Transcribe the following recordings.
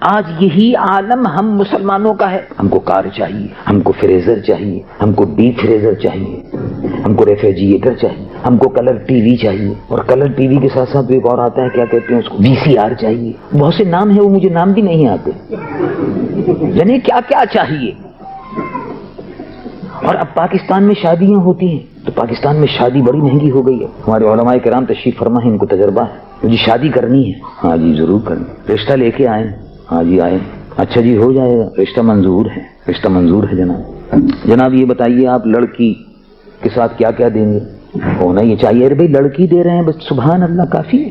آج یہی عالم ہم مسلمانوں کا ہے. ہم کو کار چاہیے, ہم کو فریزر چاہیے, ہم کو ڈیپ فریزر چاہیے, ہم کو ریفریجریٹر چاہیے, ہم کو کلر ٹی وی چاہیے, اور کلر ٹی وی کے ساتھ ساتھ ایک اور آتا ہے, کیا کہتے ہیں اس کو, وی سی آر چاہیے. بہت سے نام ہیں, وہ مجھے نام بھی نہیں آتے, یعنی کیا کیا چاہیے. اور اب پاکستان میں شادیاں ہوتی ہیں تو پاکستان میں شادی بڑی مہنگی ہو گئی ہے. ہمارے علماء کرام تشریف فرما ہے, ان کو تجربہ ہے. مجھے شادی کرنی ہے, ہاں جی ضرور کرنی. رشتہ لے کے آئیں, ہاں جی آئیں, اچھا جی ہو جائے گا, رشتہ منظور ہے, رشتہ منظور ہے جناب. جناب یہ بتائیے آپ لڑکی کے ساتھ کیا کیا دیں گے؟ ہونا یہ چاہیے. ارے بھائی لڑکی دے رہے ہیں بس سبحان اللہ کافی ہے.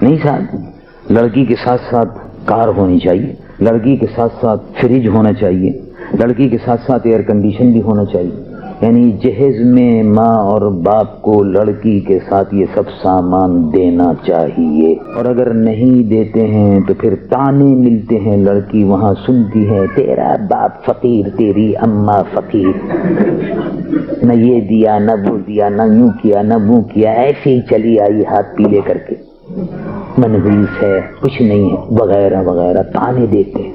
نہیں صاحب, لڑکی کے ساتھ ساتھ کار ہونی چاہیے, لڑکی کے ساتھ ساتھ فریج ہونا چاہیے, لڑکی کے ساتھ ساتھ ایئر کنڈیشن بھی ہونا چاہیے. یعنی جہیز میں ماں اور باپ کو لڑکی کے ساتھ یہ سب سامان دینا چاہیے. اور اگر نہیں دیتے ہیں تو پھر تانے ملتے ہیں. لڑکی وہاں سنتی ہے تیرا باپ فقیر, تیری اماں فقیر, نہ یہ دیا نہ وہ دیا, نہ یوں کیا نہ وہ کیا, ایسے ہی چلی آئی ہاتھ پیلے کر کے, منحوس ہے, کچھ نہیں ہے, وغیرہ وغیرہ تانے دیتے ہیں.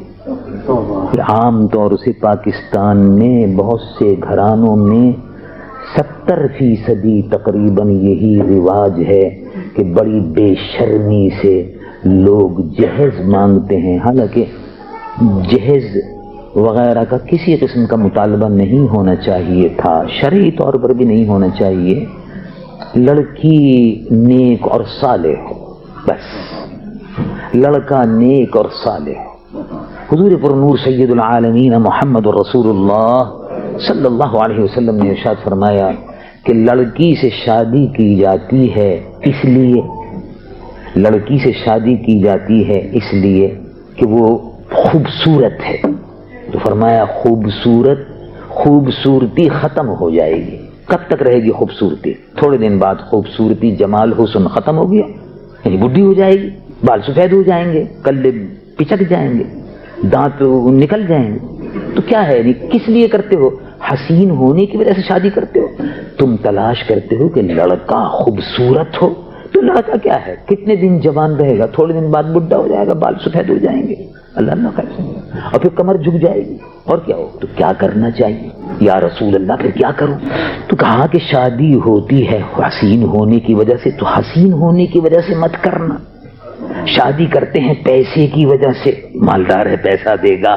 عام طور سے پاکستان میں بہت سے گھرانوں میں 70% تقریباً یہی رواج ہے کہ بڑی بے شرمی سے لوگ جہیز مانگتے ہیں. حالانکہ جہیز وغیرہ کا کسی قسم کا مطالبہ نہیں ہونا چاہیے تھا, شرعی طور پر بھی نہیں ہونا چاہیے. لڑکی نیک اور صالح ہو, بس لڑکا نیک اور صالح ہو. حضور پر نور سید العالمین محمد رسول اللہ صلی اللہ علیہ وسلم نے ارشاد فرمایا کہ لڑکی سے شادی کی جاتی ہے اس لیے, لڑکی سے شادی کی جاتی ہے اس لیے کہ وہ خوبصورت ہے. تو فرمایا خوبصورتی ختم ہو جائے گی. کب تک رہے گی خوبصورتی؟ تھوڑے دن بعد خوبصورتی جمال حسن ختم ہو گیا, یعنی بڈھی ہو جائے گی, بال سفید ہو جائیں گے, کلے پچک جائیں گے, دانت نکل جائیں گے. تو کیا ہے, کس لیے کرتے ہو؟ حسین ہونے کی وجہ سے شادی کرتے ہو. تم تلاش کرتے ہو کہ لڑکا خوبصورت ہو, تو لڑکا کیا ہے, کتنے دن جوان رہے گا, تھوڑے دن بعد بڈھا ہو جائے گا, بال سفید ہو جائیں گے, اللہ نہ خیر, اور پھر کمر جھک جائے گی, اور کیا ہو. تو کیا کرنا چاہیے یا رسول اللہ, پھر کیا کروں؟ تو کہا کہ شادی ہوتی ہے حسین ہونے کی وجہ سے, تو حسین ہونے کی وجہ سے مت کرنا. شادی کرتے ہیں پیسے کی وجہ سے, مالدار ہے پیسہ دے گا,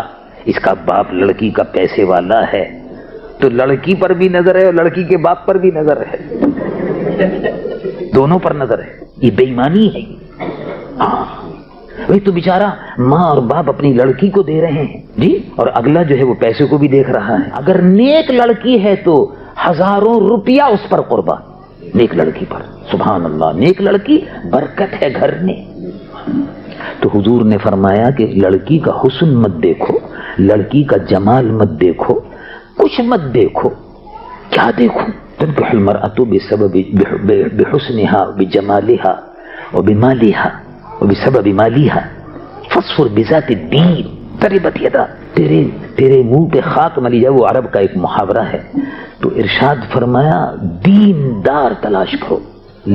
اس کا باپ لڑکی کا پیسے والا ہے, تو لڑکی پر بھی نظر ہے اور لڑکی کے باپ پر بھی نظر ہے, دونوں پر نظر ہے. یہ بے ایمانی ہے. ہاں وہی تو بیچارہ ماں اور باپ اپنی لڑکی کو دے رہے ہیں جی, اور اگلا جو ہے وہ پیسے کو بھی دیکھ رہا ہے. اگر نیک لڑکی ہے تو ہزاروں روپیہ اس پر قربان, نیک لڑکی پر. سبحان اللہ, نیک لڑکی برکت ہے گھر میں. تو حضور نے فرمایا کہ لڑکی کا حسن مت دیکھو, لڑکی کا جمال مت دیکھو, کچھ مت دیکھو. کیا دیکھو؟ تنکح المرأة بسبب بحسنها بجمالها وبمالها وبسبب مالها فاصفر بذات الدین تربت یدا. تیرے منہ پہ خاک ملی جائے, وہ عرب کا ایک محاورہ ہے. تو ارشاد فرمایا دیندار تلاش کرو,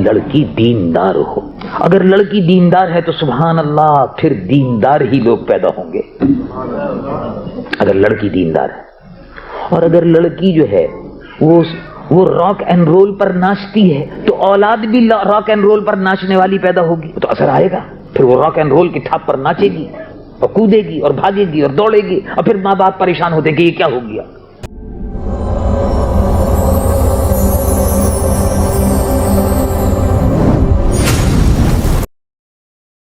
لڑکی دیندار ہو. اگر لڑکی دیندار ہے تو سبحان اللہ پھر دیندار ہی لوگ پیدا ہوں گے, اگر لڑکی دیندار ہے. اور اگر لڑکی جو ہے وہ راک اینڈ رول پر ناچتی ہے تو اولاد بھی راک اینڈ رول پر ناچنے والی پیدا ہوگی, تو اثر آئے گا. پھر وہ راک اینڈ رول کی ٹھاپ پر ناچے گی اور کودے گی اور بھاگے گی اور دوڑے گی, اور پھر ماں باپ پریشان ہوتے کہ یہ کیا ہو گیا.